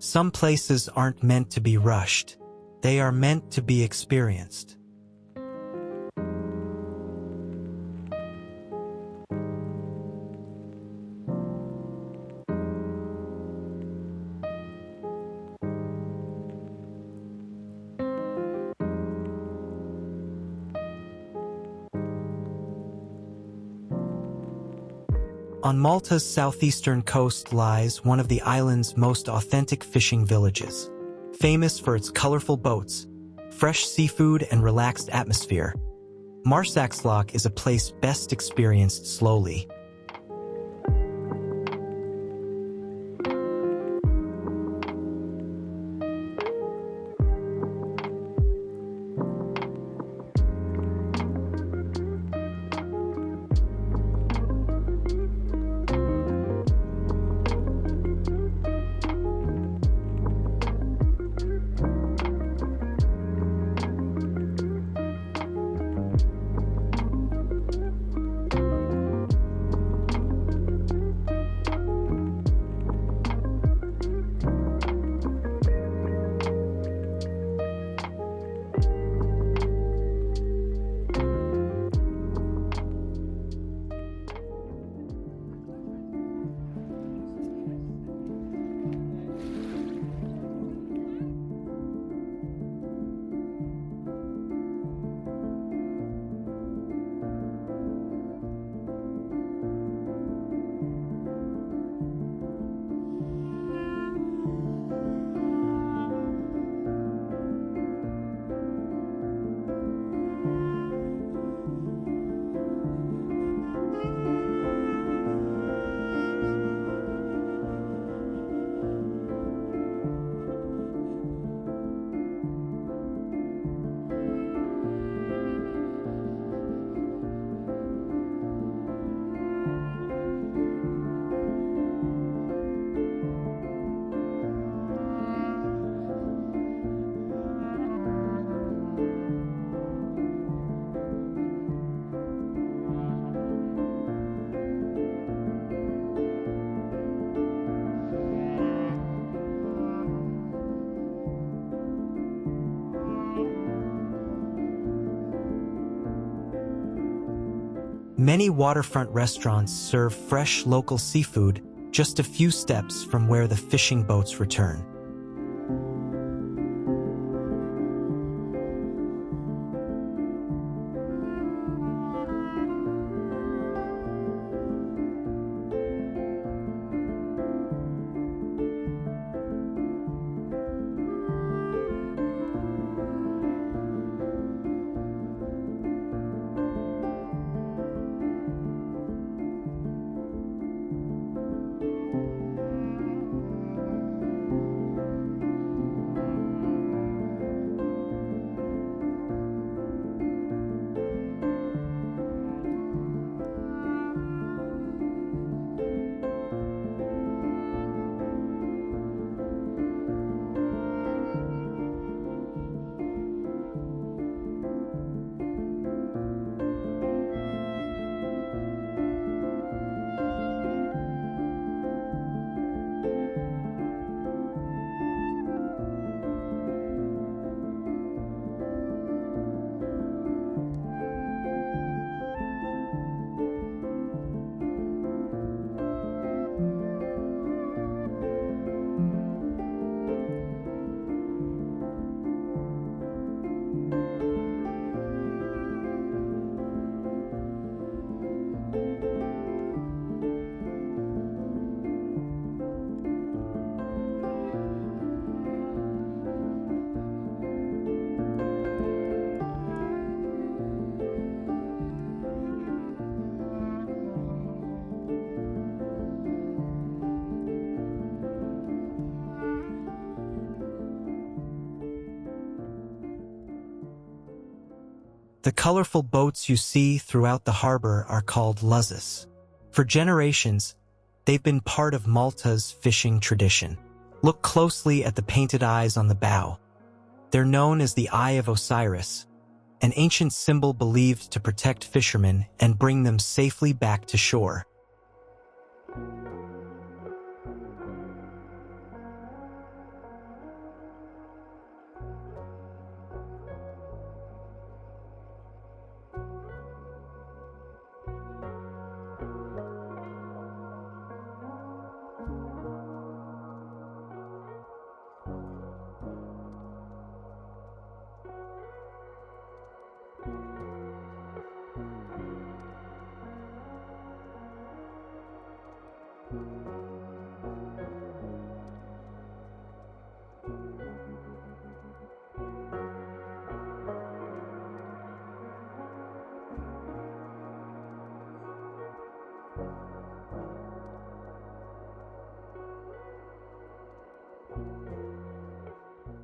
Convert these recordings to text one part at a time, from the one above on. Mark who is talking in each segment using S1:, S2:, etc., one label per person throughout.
S1: Some places aren't meant to be rushed. They are meant to be experienced. On Malta's southeastern coast lies one of the island's most authentic fishing villages. Famous for its colorful boats, fresh seafood, and relaxed atmosphere, Marsaxlokk is a place best experienced slowly. Many waterfront restaurants serve fresh local seafood just a few steps from where the fishing boats return. The colorful boats you see throughout the harbor are called luzzas. For generations, they've been part of Malta's fishing tradition. Look closely at the painted eyes on the bow. They're known as the Eye of Osiris, an ancient symbol believed to protect fishermen and bring them safely back to shore.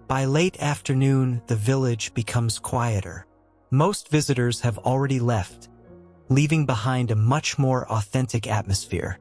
S1: By late afternoon, the village becomes quieter. Most visitors have already left, leaving behind a much more authentic atmosphere.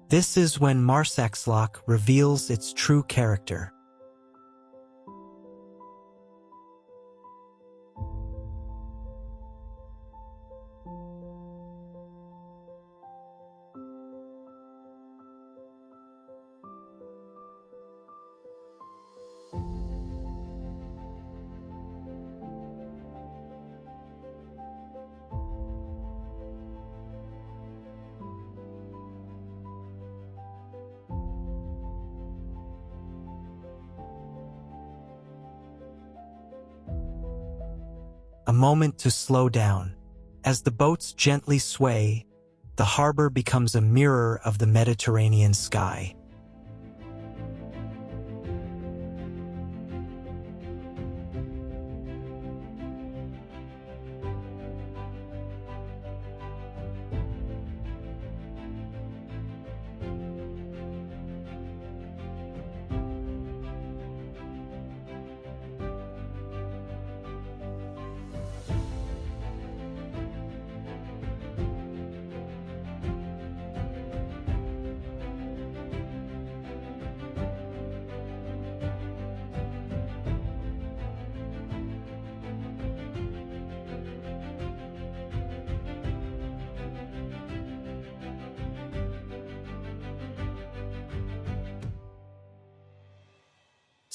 S1: This is when Marsaxlokk reveals its true character. A moment to slow down. As the boats gently sway, the harbor becomes a mirror of the Mediterranean sky.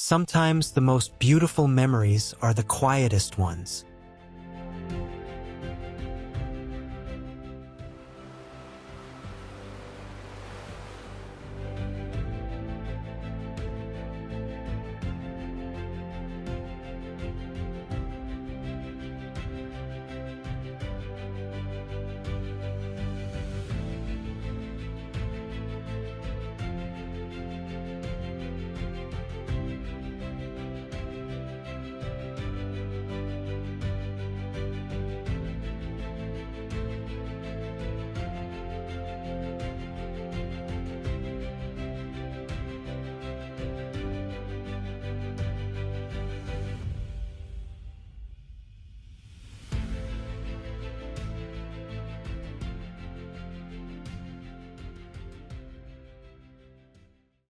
S1: Sometimes the most beautiful memories are the quietest ones.